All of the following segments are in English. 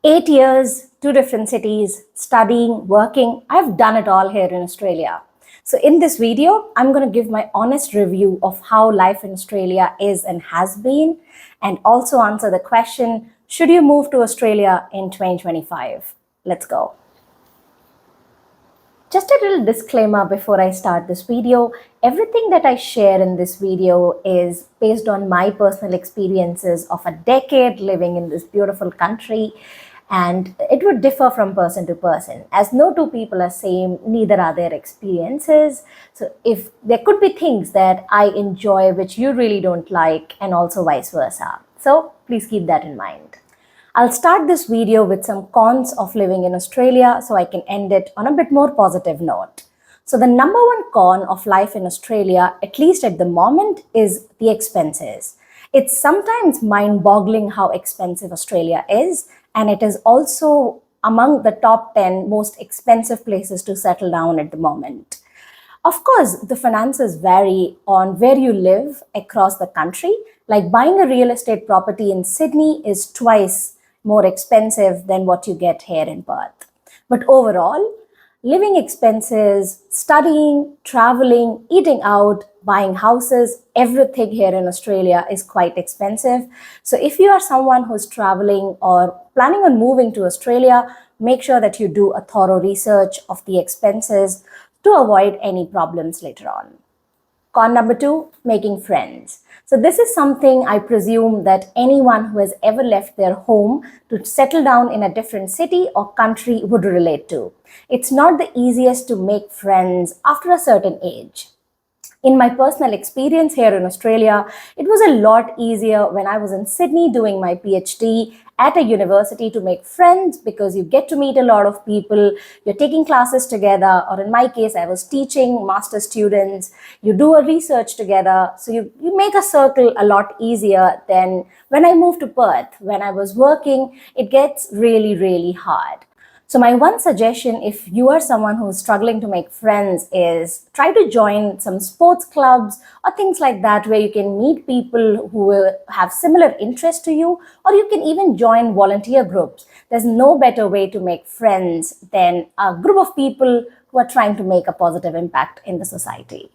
8 years, two different cities, studying, working. I've done it all here in Australia. So, in this video, I'm going to give my honest review of how life in Australia is and has been, and also answer the question, should you move to Australia in 2025? Let's go. Just a little disclaimer before I start this video. Everything that I share in this video is based on my personal experiences of a decade living in this beautiful country, and it would differ from person to person. As no two people are same, neither are their experiences. So if there could be things that I enjoy which you really don't like, and also vice versa. So please keep that in mind. I'll start this video with some cons of living in Australia so I can end it on a bit more positive note. So the number one con of life in Australia, at least at the moment, is the expenses. It's sometimes mind-boggling how expensive Australia is, and it is also among the top 10 most expensive places to settle down at the moment. Of course, the finances vary on where you live across the country. Like buying a real estate property in Sydney is twice more expensive than what you get here in Perth. But overall, living expenses, studying, traveling, eating out, buying houses, everything here in Australia is quite expensive. So if you are someone who's traveling or planning on moving to Australia, make sure that you do a thorough research of the expenses to avoid any problems later on. Con number two, making friends. So this is something I presume that anyone who has ever left their home to settle down in a different city or country would relate to. It's not the easiest to make friends after a certain age. In my personal experience here in Australia, it was a lot easier when I was in Sydney doing my PhD at a university to make friends because you get to meet a lot of people, you're taking classes together, or in my case, I was teaching master students, you do a research together, so you make a circle a lot easier than when I moved to Perth. When I was working, it gets really, really hard. So my one suggestion, if you are someone who's struggling to make friends, is try to join some sports clubs or things like that where you can meet people who have similar interests to you, or you can even join volunteer groups. There's no better way to make friends than a group of people who are trying to make a positive impact in the society.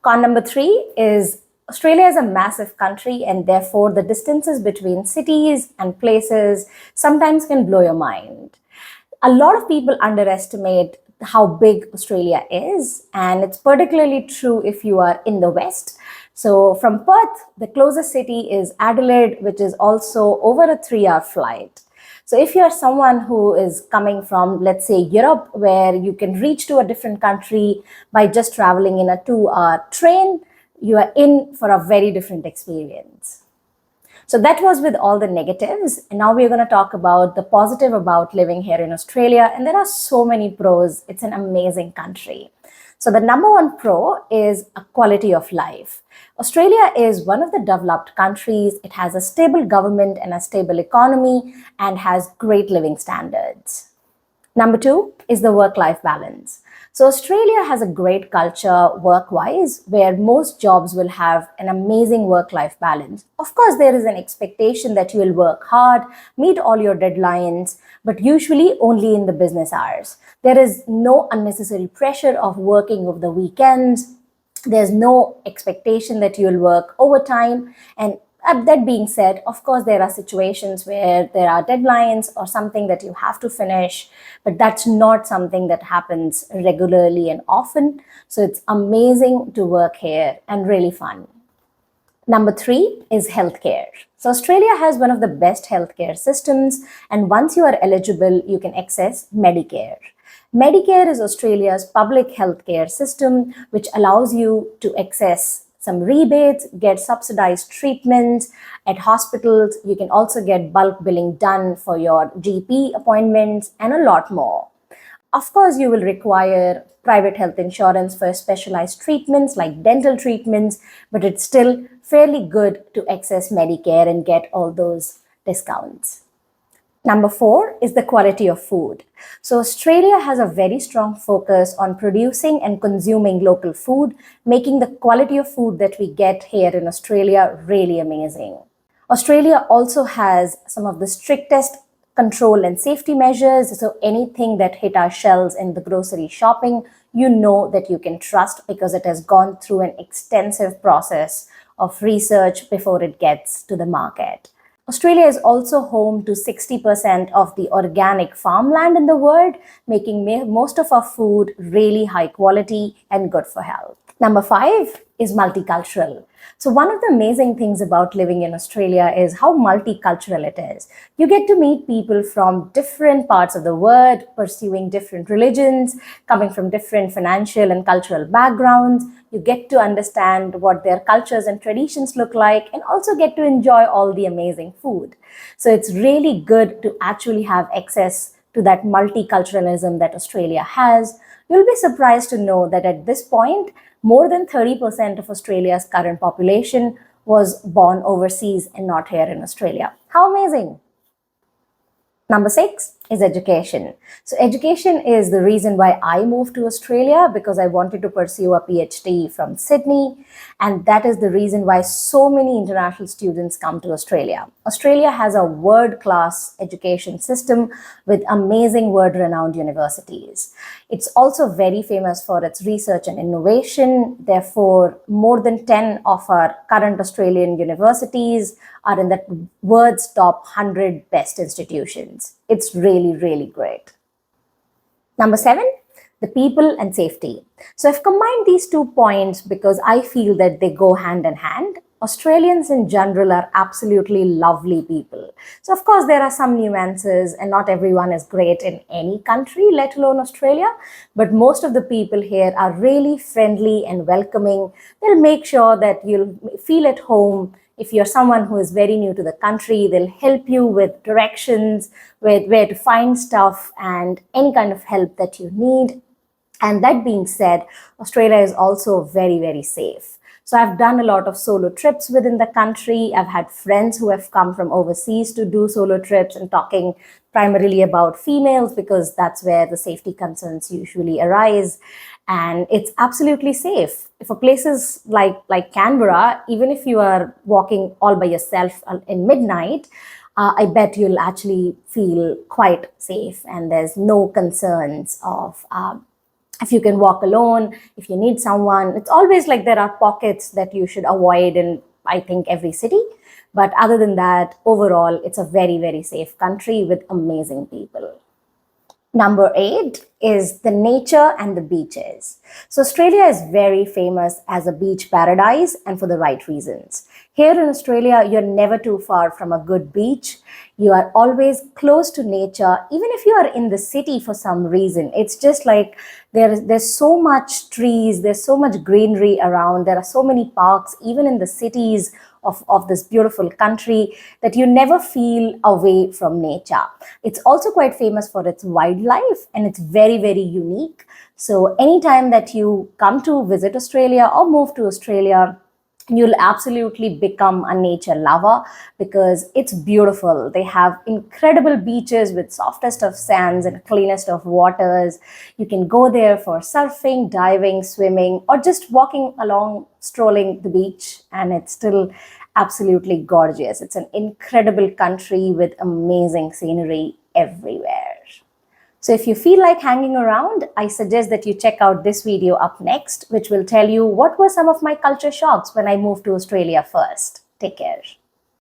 Con number three is Australia is a massive country, and therefore the distances between cities and places sometimes can blow your mind. A lot of people underestimate how big Australia is, and it's particularly true if you are in the West. So from Perth, the closest city is Adelaide, which is also over a 3-hour flight. So if you're someone who is coming from, let's say, Europe, where you can reach to a different country by just traveling in a 2-hour train, you are in for a very different experience. So that was with all the negatives. And now we're going to talk about the positive about living here in Australia. And there are so many pros. It's an amazing country. So the number one pro is a quality of life. Australia is one of the developed countries. It has a stable government and a stable economy and has great living standards. Number two is the work-life balance. So Australia has a great culture work-wise where most jobs will have an amazing work-life balance. Of course, there is an expectation that you will work hard, meet all your deadlines, but usually only in the business hours. There is no unnecessary pressure of working over the weekends. There's no expectation that you'll work overtime. And that being said, of course, there are situations where there are deadlines or something that you have to finish, but that's not something that happens regularly and often. So it's amazing to work here and really fun. Number three is healthcare. So Australia has one of the best healthcare systems, and once you are eligible, you can access Medicare. Medicare is Australia's public healthcare system, which allows you to access some rebates, get subsidized treatments at hospitals. You can also get bulk billing done for your GP appointments and a lot more. Of course, you will require private health insurance for specialized treatments like dental treatments, but it's still fairly good to access Medicare and get all those discounts. Number four is the quality of food. So Australia has a very strong focus on producing and consuming local food, making the quality of food that we get here in Australia really amazing. Australia also has some of the strictest control and safety measures. So anything that hit our shelves in the grocery shopping, you know that you can trust because it has gone through an extensive process of research before it gets to the market. Australia is also home to 60% of the organic farmland in the world, making most of our food really high quality and good for health. Number 5 is multicultural. So one of the amazing things about living in Australia is how multicultural it is. You get to meet people from different parts of the world, pursuing different religions, coming from different financial and cultural backgrounds. You get to understand what their cultures and traditions look like and also get to enjoy all the amazing food. So it's really good to actually have access to that multiculturalism that Australia has. You'll be surprised to know that at this point, more than 30% of Australia's current population was born overseas and not here in Australia. How amazing! Number 6 is education. So education is the reason why I moved to Australia, because I wanted to pursue a PhD from Sydney. And that is the reason why so many international students come to Australia. Australia has a world-class education system with amazing world-renowned universities. It's also very famous for its research and innovation. Therefore, more than 10 of our current Australian universities are in the world's top 100 best institutions. It's really, really great. Number 7, the people and safety. So I've combined these 2 points because I feel that they go hand in hand. Australians in general are absolutely lovely people. So of course there are some nuances and not everyone is great in any country, let alone Australia. But most of the people here are really friendly and welcoming. They'll make sure that you'll feel at home. If you're someone who is very new to the country, they'll help you with directions, with where to find stuff and any kind of help that you need. And that being said, Australia is also very, very safe. So I've done a lot of solo trips within the country. I've had friends who have come from overseas to do solo trips and talking primarily about females because that's where the safety concerns usually arise. And it's absolutely safe. For places like Canberra, even if you are walking all by yourself in midnight, I bet you'll actually feel quite safe and there's no concerns of if you can walk alone, if you need someone. It's always like there are pockets that you should avoid in, I think, every city. But other than that, overall, it's a very, very safe country with amazing people. Number 8 is the nature and the beaches. So Australia is very famous as a beach paradise and for the right reasons. Here in Australia, you're never too far from a good beach. You are always close to nature. Even if you are in the city for some reason, it's just like there's so much trees, there's so much greenery around. There are so many parks, even in the cities of this beautiful country, that you never feel away from nature. It's also quite famous for its wildlife and it's very, very unique. So anytime that you come to visit Australia or move to Australia, you'll absolutely become a nature lover because it's beautiful. They have incredible beaches with softest of sands and cleanest of waters. You can go there for surfing, diving, swimming, or just walking along, strolling the beach, and it's still absolutely gorgeous. It's an incredible country with amazing scenery everywhere. So if you feel like hanging around, I suggest that you check out this video up next, which will tell you what were some of my culture shocks when I moved to Australia first. Take care.